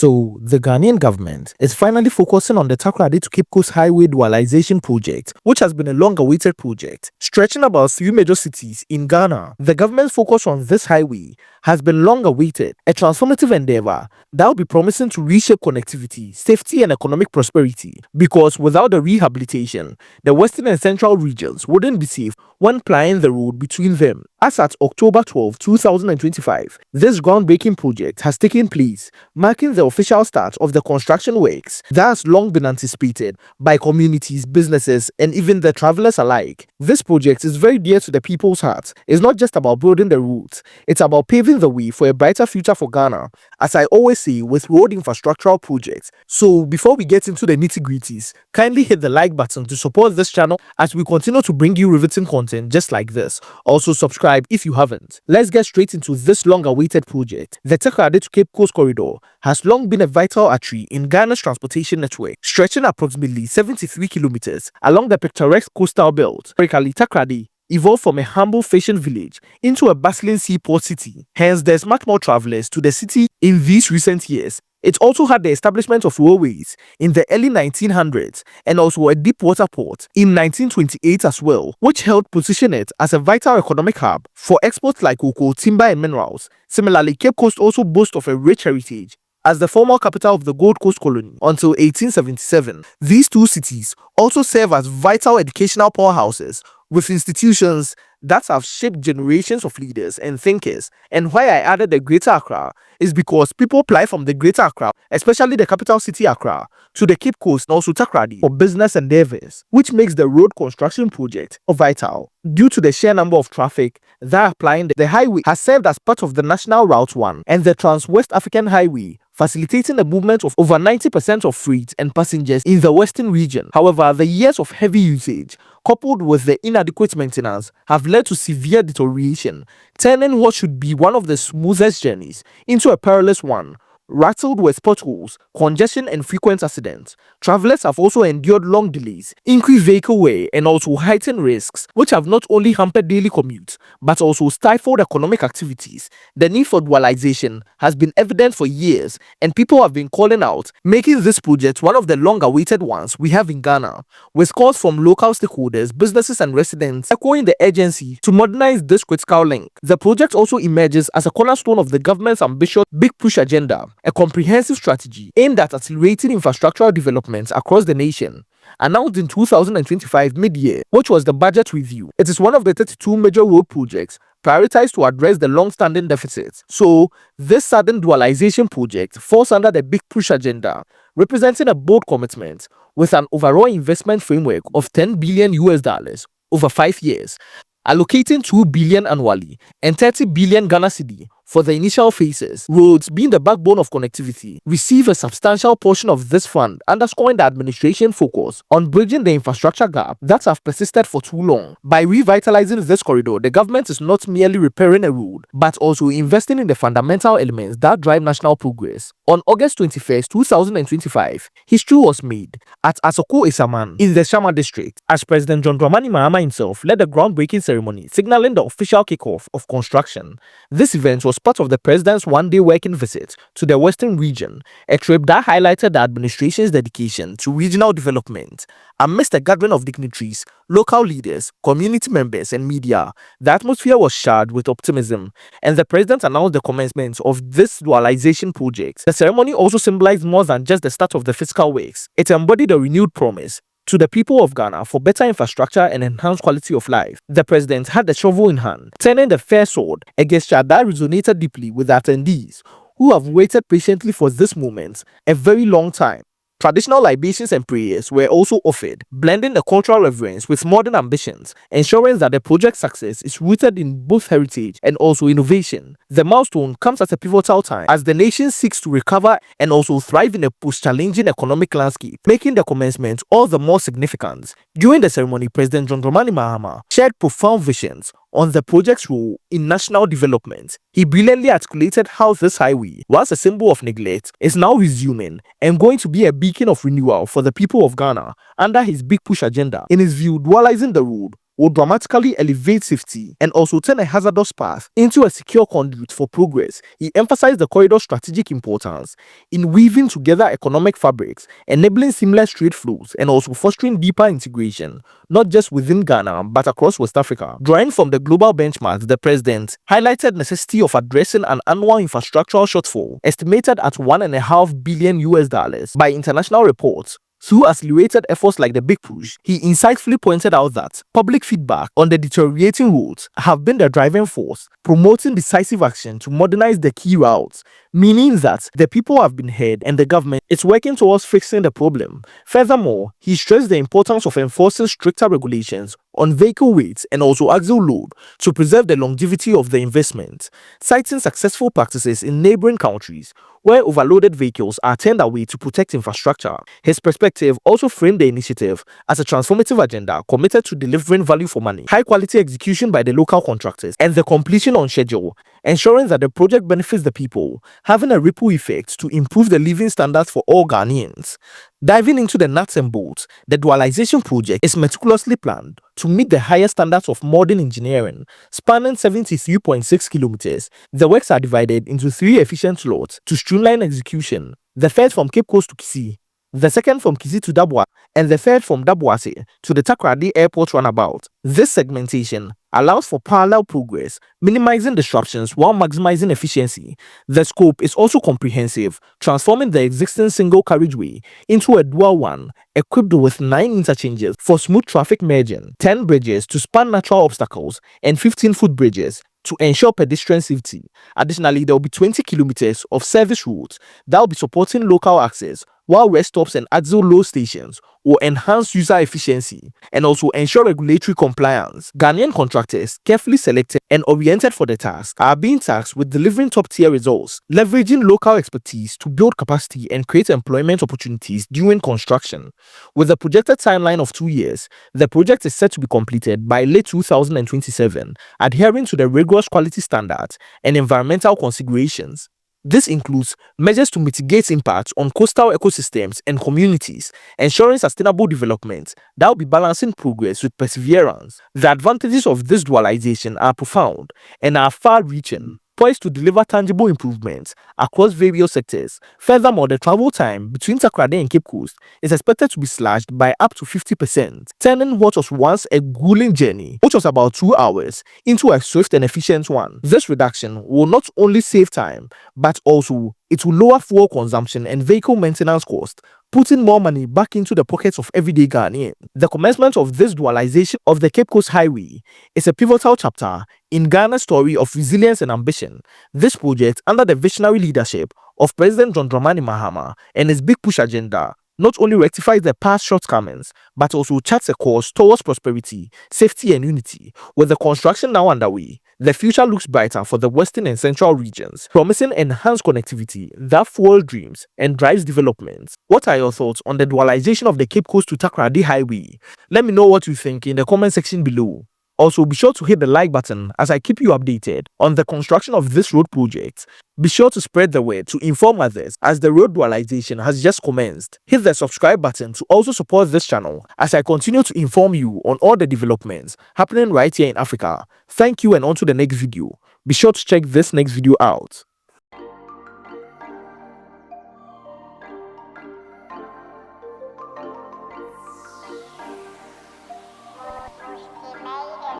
So, the Ghanaian government is finally focusing on the Takoradi to Cape Coast Highway Dualization project, which has been a long-awaited project, stretching about 3 major cities in Ghana. The government's focus on this highway has been long-awaited, a transformative endeavor that will be promising to reshape connectivity, safety, and economic prosperity, because without the rehabilitation, the western and central regions wouldn't be safe when plying the road between them. As at October 12, 2025, this groundbreaking project has taken place, marking the official start of the construction works that has long been anticipated by communities, businesses, and even the travelers alike. This project is very dear to the people's hearts. It's not just about building the roads, it's about paving the way for a brighter future for Ghana, as I always say with road infrastructural projects. So before we get into the nitty-gritties, kindly hit the like button to support this channel as we continue to bring you riveting content just like this. Also subscribe if you haven't. Let's get straight into this long-awaited project. The Takoradi to Cape Coast corridor has long been a vital artery in Ghana's transportation network, stretching approximately 73 kilometers along the picturesque coastal belt. Historically, Takoradi evolved from a humble fishing village into a bustling seaport city. Hence, there's much more travelers to the city in these recent years. It also had the establishment of railways in the early 1900s and also a deep water port in 1928 as well, which helped position it as a vital economic hub for exports like cocoa, timber, and minerals. Similarly, Cape Coast also boasts of a rich heritage as the former capital of the Gold Coast colony until 1877. These two cities also serve as vital educational powerhouses with institutions that have shaped generations of leaders and thinkers. And why I added the Greater Accra is because people fly from the Greater Accra, especially the capital city Accra, to the Cape Coast and also Takoradi for business endeavors, which makes the road construction project vital. Due to the sheer number of traffic that are plying the highway has served as part of the National Route 1 and the Trans-West African Highway, facilitating the movement of over 90% of freight and passengers in the western region. However, the years of heavy usage, coupled with the inadequate maintenance, have led to severe deterioration, turning what should be one of the smoothest journeys into a perilous one. Rattled with potholes, congestion, and frequent accidents, travelers have also endured long delays, increased vehicle wear, and also heightened risks, which have not only hampered daily commutes but also stifled economic activities. The need for dualization has been evident for years, and people have been calling out, making this project one of the long-awaited ones we have in Ghana, with calls from local stakeholders, businesses, and residents echoing the urgency to modernize this critical link. The project also emerges as a cornerstone of the government's ambitious Big Push agenda, a comprehensive strategy aimed at accelerating infrastructural developments across the nation. Announced in 2025 mid-year, which was the budget review, it is one of the 32 major road projects prioritized to address the long-standing deficits. So, this sudden dualization project falls under the Big Push agenda, representing a bold commitment with an overall investment framework of $10 billion over 5 years, allocating 2 billion annually and 30 billion Ghana cedi for the initial phases. Roads, being the backbone of connectivity, receive a substantial portion of this fund, underscoring the administration's focus on bridging the infrastructure gap that have persisted for too long. By revitalizing this corridor, the government is not merely repairing a road, but also investing in the fundamental elements that drive national progress. On August 21, 2025, history was made at Asoko Esaman in the Shama district, as President John Dramani Mahama himself led the groundbreaking ceremony, signaling the official kickoff of construction. This event was part of the president's one-day working visit to the western region, a trip that highlighted the administration's dedication to regional development. Amidst a gathering of dignitaries, local leaders, community members, and media, the atmosphere was charged with optimism, and the president announced the commencement of this dualization project. The ceremony also symbolized more than just the start of the fiscal works. It embodied a renewed promise to the people of Ghana for better infrastructure and enhanced quality of life. The president had the shovel in hand, turning the fair sword, a gesture that resonated deeply with the attendees, who have waited patiently for this moment a very long time. Traditional libations and prayers were also offered, blending the cultural reverence with modern ambitions, ensuring that the project's success is rooted in both heritage and also innovation. The milestone comes at a pivotal time as the nation seeks to recover and also thrive in a post-challenging economic landscape, making the commencement all the more significant. During the ceremony, President John Dramani Mahama shared profound visions on the project's role in national development. He brilliantly articulated how this highway, once a symbol of neglect, is now resuming and going to be a beacon of renewal for the people of Ghana under his Big Push agenda. In his view, dualizing the road will dramatically elevate safety and also turn a hazardous path into a secure conduit for progress. He emphasized the corridor's strategic importance in weaving together economic fabrics, enabling seamless trade flows, and also fostering deeper integration, not just within Ghana but across West Africa. Drawing from the global benchmarks, the president highlighted necessity of addressing an annual infrastructural shortfall estimated at $1.5 billion by international reports. Through accelerated efforts like the Big Push, he insightfully pointed out that public feedback on the deteriorating roads have been the driving force, promoting decisive action to modernize the key routes, meaning that the people have been heard and the government is working towards fixing the problem. Furthermore, he stressed the importance of enforcing stricter regulations on vehicle weights and also axle load to preserve the longevity of the investment, citing successful practices in neighboring countries where overloaded vehicles are turned away to protect infrastructure. His perspective also framed the initiative as a transformative agenda committed to delivering value for money, high-quality execution by the local contractors, and the completion on schedule, ensuring that the project benefits the people, having a ripple effect to improve the living standards for all Ghanaians. Diving into the nuts and bolts, the dualization project is meticulously planned to meet the highest standards of modern engineering, spanning 73.6 kilometers. The works are divided into 3 efficient slots to streamline execution: the first from Cape Coast to Kisii, the second from Kisii to Dabwa, and the third from Dabwase to the Takoradi airport runabout. This segmentation allows for parallel progress, minimizing disruptions while maximizing efficiency. The scope is also comprehensive, transforming the existing single carriageway into a dual one, equipped with 9 interchanges for smooth traffic merging, 10 bridges to span natural obstacles, and 15 footbridges to ensure pedestrian safety. Additionally, there will be 20 kilometers of service routes that will be supporting local access, while rest stops and axle load stations will enhance user efficiency and also ensure regulatory compliance. Ghanaian contractors, carefully selected and oriented for the task, are being tasked with delivering top-tier results, leveraging local expertise to build capacity and create employment opportunities during construction. With a projected timeline of 2 years, the project is set to be completed by late 2027, adhering to the rigorous quality standards and environmental considerations. This includes measures to mitigate impacts on coastal ecosystems and communities, ensuring sustainable development that will be balancing progress with perseverance. The advantages of this dualization are profound and are far-reaching, poised to deliver tangible improvements across various sectors. Furthermore, the travel time between Takoradi and Cape Coast is expected to be slashed by up to 50%, turning what was once a grueling journey, which was about 2 hours, into a swift and efficient one. This reduction will not only save time, but also it will lower fuel consumption and vehicle maintenance costs, putting more money back into the pockets of everyday Ghanaians. The commencement of this dualization of the Cape Coast Highway is a pivotal chapter in Ghana's story of resilience and ambition. This project, under the visionary leadership of President John Dramani Mahama and his Big Push agenda, not only rectifies the past shortcomings, but also charts a course towards prosperity, safety, and unity. With the construction now underway, the future looks brighter for the western and central regions, promising enhanced connectivity that fuels dreams and drives development. What are your thoughts on the dualization of the Cape Coast to Takoradi Highway? Let me know what you think in the comment section below. Also, be sure to hit the like button as I keep you updated on the construction of this road project. Be sure to spread the word to inform others as the road dualization has just commenced. Hit the subscribe button to also support this channel as I continue to inform you on all the developments happening right here in Africa. Thank you, and on to the next video. Be sure to check this next video out.